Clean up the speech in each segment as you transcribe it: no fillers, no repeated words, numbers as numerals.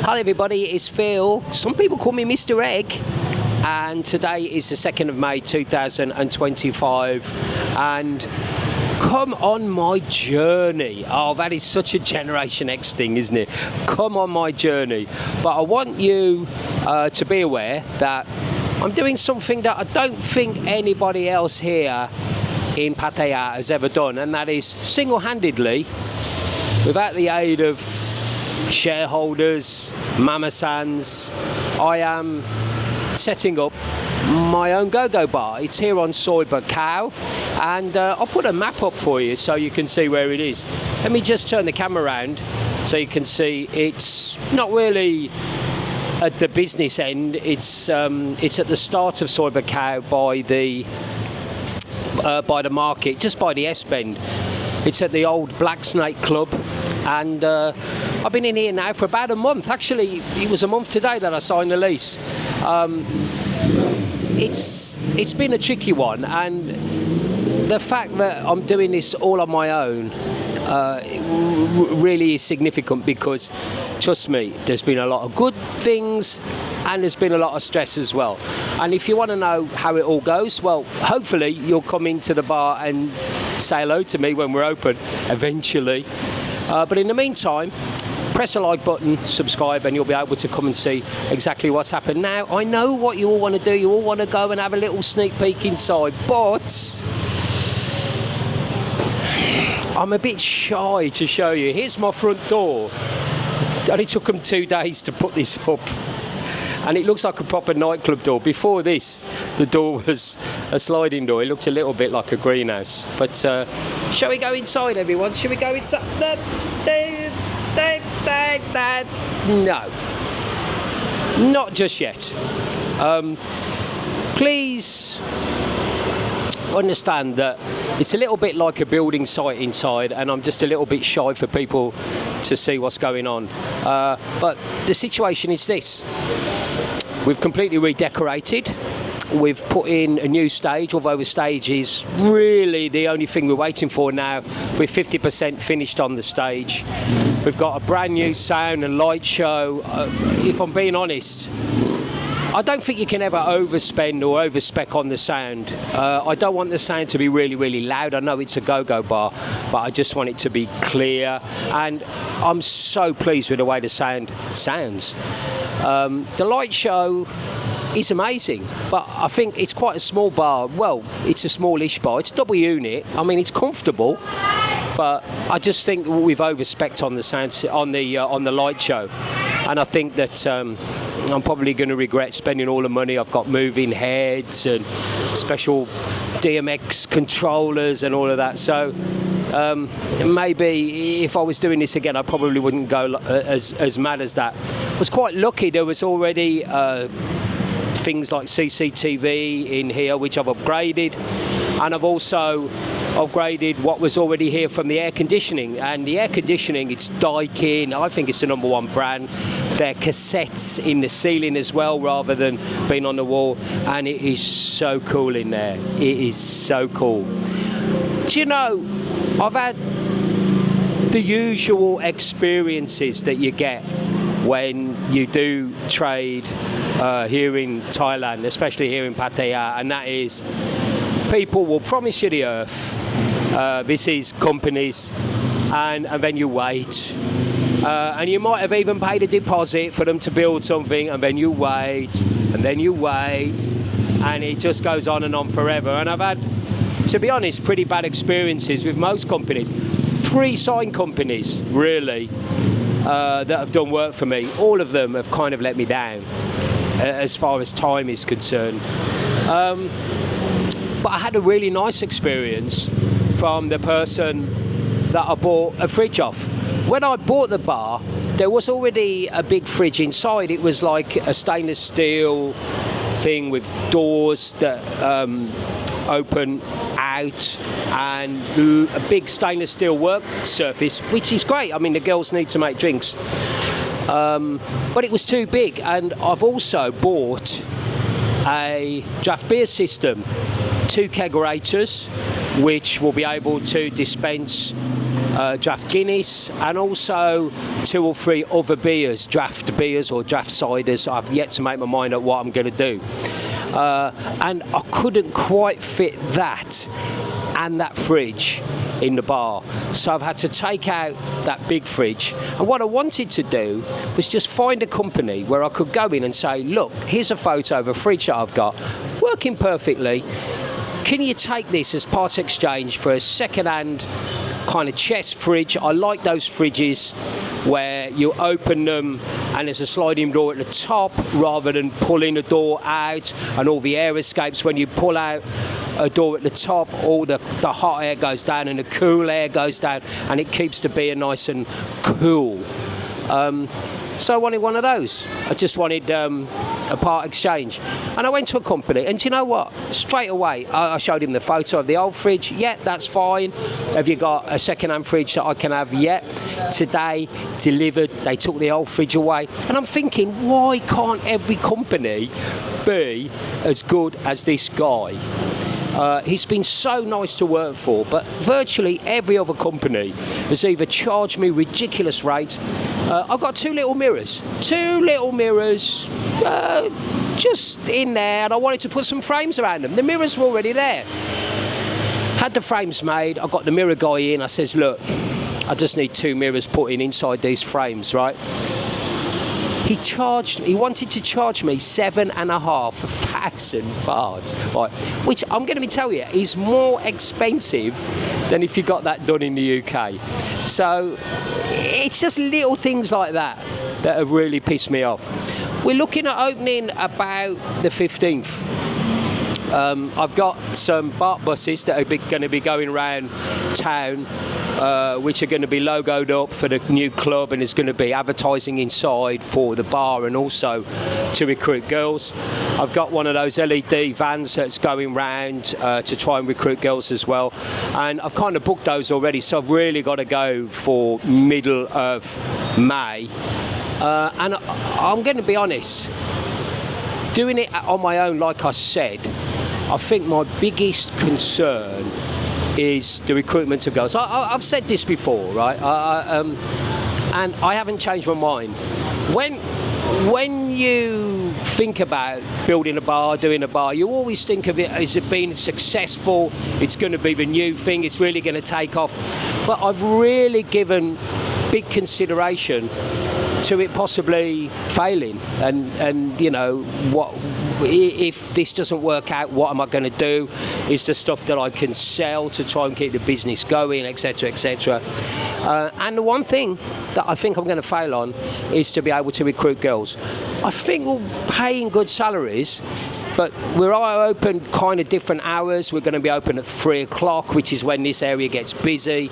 Hi everybody, it's Phil. Some people call me Mr. Egg. And today is the 2nd of May 2025. And come on my journey. Oh, that is such a Generation X thing, isn't it? Come on my journey. But I want you to be aware that I'm doing something that I don't think anybody else here in Pattaya has ever done. And that is single-handedly, without the aid of shareholders, mama-sans, I am setting up my own go-go bar. It's here on Soi Buakhao, and I'll put a map up for you so you can see where it is. Let me just turn the camera around so you can see it's not really at the business end. It's at the start of Soi Buakhao by the market, just by the S-Bend. It's at the old Black Snake Club, and I've been in here now for about a month. Actually, it was a month today that I signed the lease. It's been a tricky one, and the fact that I'm doing this all on my own really is significant, because trust me, there's been a lot of good things and there's been a lot of stress as well. And if you want to know how it all goes, well, hopefully you'll come into the bar and say hello to me when we're open eventually. But in the meantime, press the like button, subscribe, and you'll be able to come and see exactly what's happened. Now, I know what you all want to do. You all want to go and have a little sneak peek inside, but I'm a bit shy to show you. Here's my front door. It only took them 2 days to put this up. And it looks like a proper nightclub door. Before this, the door was a sliding door. It looked a little bit like a greenhouse. But shall we go inside, everyone? Shall we go inside? No. Not just yet. Please understand that it's a little bit like a building site inside, and I'm just a little bit shy for people to see what's going on. But the situation is this. We've completely redecorated. We've put in a new stage, although the stage is really the only thing we're waiting for now. We're 50% finished on the stage. We've got a brand new sound and light show. If I'm being honest, I don't think you can ever overspend or overspec on the sound. I don't want the sound to be really, really loud. I know it's a go-go bar, but I just want it to be clear. And I'm so pleased with the way the sound sounds. The light show is amazing, but I think it's quite a small bar. Well, it's a smallish bar. It's double unit. I mean, it's comfortable, but I just think we've overspecced on the sound, on the light show, and I think that I'm probably going to regret spending all the money. I've got moving heads and special DMX controllers and all of that. So maybe if I was doing this again, I probably wouldn't go as mad as that. I was quite lucky. There was already things like CCTV in here, which I've upgraded, and I've also upgraded what was already here from the air conditioning. And the air conditioning, it's Daikin. I think it's the #1 brand. They're cassettes in the ceiling as well, rather than being on the wall, and it is so cool in there. It is so cool. Do you know, I've had the usual experiences that you get when you do trade here in Thailand, especially here in Pattaya, and that is people will promise you the earth. This is companies, and then you wait. And you might have even paid a deposit for them to build something, and then you wait, and then you wait, and it just goes on and on forever. And I've had, to be honest, pretty bad experiences with most companies. 3 sign companies, really, that have done work for me. All of them have kind of let me down as far as time is concerned. But I had a really nice experience from the person that I bought a fridge off. When I bought the bar, there was already a big fridge inside. It was like a stainless steel thing with doors that open out, and a big stainless steel work surface, which is great. I mean, the girls need to make drinks. But it was too big, and I've also bought a draft beer system, 2 kegerators, which will be able to dispense draft Guinness, and also 2 or 3 other beers, draft beers or draft ciders. I've yet to make my mind up what I'm going to do. And I couldn't quite fit that and that fridge in the bar, so I've had to take out that big fridge. And what I wanted to do was just find a company where I could go in and say, look, here's a photo of a fridge that I've got working perfectly. Can you take this as part exchange for a second-hand kind of chest fridge? I like those fridges where you open them and there's a sliding door at the top rather than pulling the door out and all the air escapes. When you pull out a door at the top, all the hot air goes down and the cool air goes down, and it keeps the beer nice and cool. So I wanted one of those. I just wanted a part exchange. And I went to a company, and do you know what? Straight away, I showed him the photo of the old fridge. Yeah, that's fine. Have you got a second-hand fridge that I can have? Yeah. Today, delivered, they took the old fridge away. And I'm thinking, why can't every company be as good as this guy? He's been so nice to work for, but virtually every other company has either charged me ridiculous rates. I've got 2 little mirrors, just in there, and I wanted to put some frames around them. The mirrors were already there. Had the frames made, I got the mirror guy in, I says, look, I just need 2 mirrors put in inside these frames, right? He wanted to charge me 7,500 baht, right? Which I'm going to tell you is more expensive than if you got that done in the UK. So it's just little things like that have really pissed me off. We're looking at opening about the 15th. I've got some BART buses that are going to be going around town, which are going to be logoed up for the new club, and there's going to be advertising inside for the bar and also to recruit girls. I've got one of those LED vans that's going round to try and recruit girls as well, and I've kind of booked those already, so I've really got to go for middle of May. And I'm going to be honest, doing it on my own, like I said, I think my biggest concern is the recruitment of girls. I've said this before, right? And I haven't changed my mind. When you think about building a bar, doing a bar, you always think of it as it being successful. It's going to be the new thing. It's really going to take off. But I've really given big consideration to it possibly failing, and you know, what if this doesn't work out, what am I going to do? Is the stuff that I can sell to try and keep the business going, etc., etc. And the one thing that I think I'm going to fail on is to be able to recruit girls. I think we're paying good salaries, but we're all open kind of different hours. We're going to be open at 3 o'clock, which is when this area gets busy,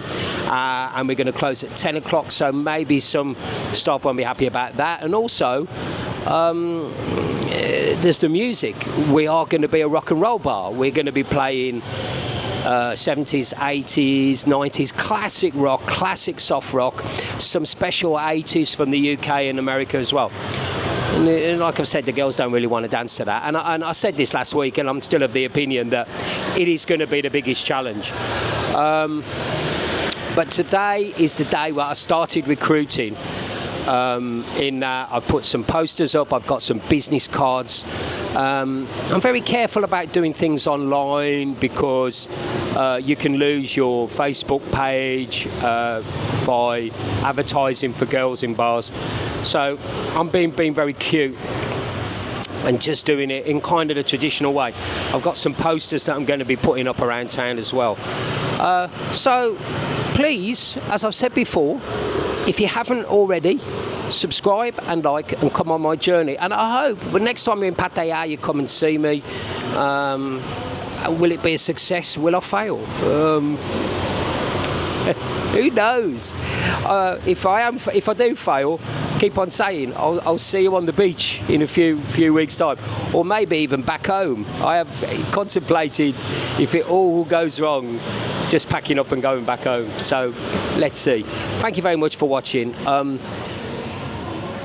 and we're going to close at 10 o'clock, so maybe some staff won't be happy about that. And also, there's the music. We are going to be a rock and roll bar. We're going to be playing 70s, 80s, 90s, classic rock, classic soft rock, some special 80s from the UK and America as well. And like I've said, the girls don't really want to dance to that. And I said this last week, and I'm still of the opinion that it is going to be the biggest challenge. But today is the day where I started recruiting. In that I put some posters up, I've got some business cards. I'm very careful about doing things online because you can lose your Facebook page by advertising for girls in bars. So I'm being very cute and just doing it in kind of the traditional way. I've got some posters that I'm going to be putting up around town as well. So please, as I've said before, if you haven't already, subscribe and like and come on my journey. And I hope the next time you're in Pattaya, you come and see me. Will it be a success? Will I fail? Who knows? If I do fail, keep on saying I'll see you on the beach in a few weeks' time, or maybe even back home. I have contemplated, if it all goes wrong, just packing up and going back home. So let's see. Thank you very much for watching.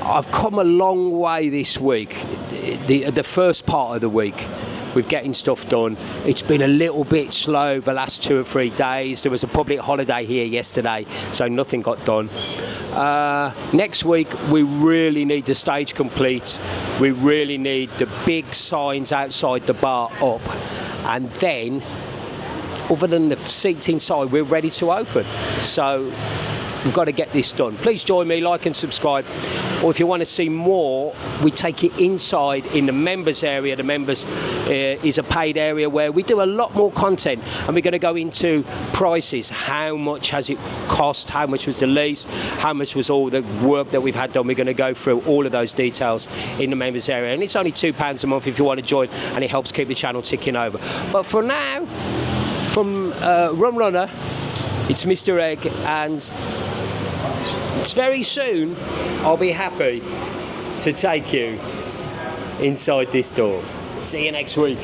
I've come a long way this week. The first part of the week. with getting stuff done. It's been a little bit slow the last 2 or 3 days. There was a public holiday here yesterday, so nothing got done. Next week we really need the stage complete. We really need the big signs outside the bar up, and then other than the seats inside, we're ready to open. So we've got to get this done. Please join me, like and subscribe. Or if you want to see more, we take it inside in the members area. The members is a paid area where we do a lot more content, and we're going to go into prices. How much has it cost? How much was the lease? How much was all the work that we've had done? We're going to go through all of those details in the members area, and it's only £2 a month if you want to join, and it helps keep the channel ticking over. But for now, from Rum Runner, it's Mr. Egg, and it's very soon I'll be happy to take you inside this door. See you next week.